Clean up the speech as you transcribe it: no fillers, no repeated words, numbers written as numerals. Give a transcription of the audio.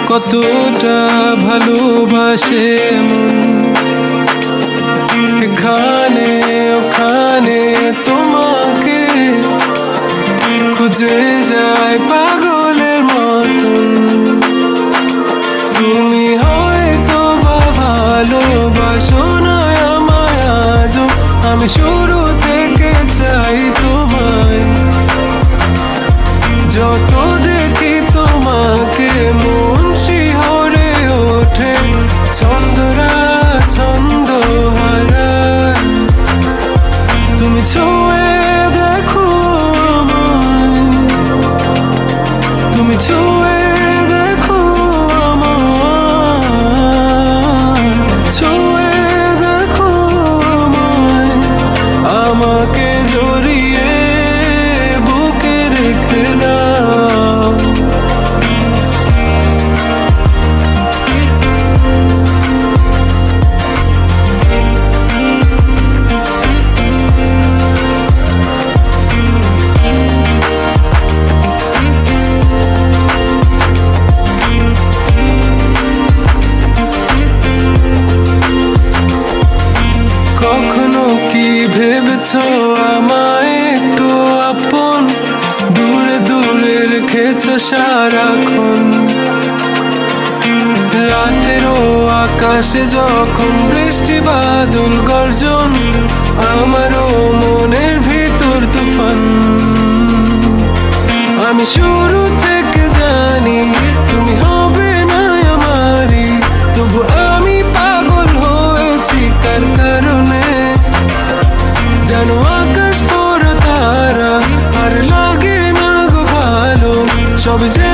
কতটা ভালোবাসে মন, এখানে ওখানে তোমাকে খুঁজে যায় পাগলের মতন। তুমি হয়তো বা ভালোবাসো না আমায় আজও, আমি শুরু থেকে চাই তোমায়। যত দেখি তোমাকে মন শিহরে ওঠে, ছন্দরা ছন্দ হারায়। তুমি ছুঁয়ে দেখো আমায়, তুমি ছুঁয়ে দেখো আমায়, ছুঁয়ে দেখো আমায়, আমাকে জড়িয়ে বুকে রেখে দাও। কখনো কি ভেবেছো আমায় একটু আপন, দূরে দূরে রেখেছো সারাক্ষণ। রাতেরও আকাশে যখন বৃষ্টি বাদল গর্জন, আমারও মনের ভিতর তুফান। আমি শুরু থেকে জানি তুমি হবে না আমারই, তবু আমি পাগল হয়েছি কার কারণে। জানো আকাশ পড়া তারা আর লাগে না গো ভালো, সব যে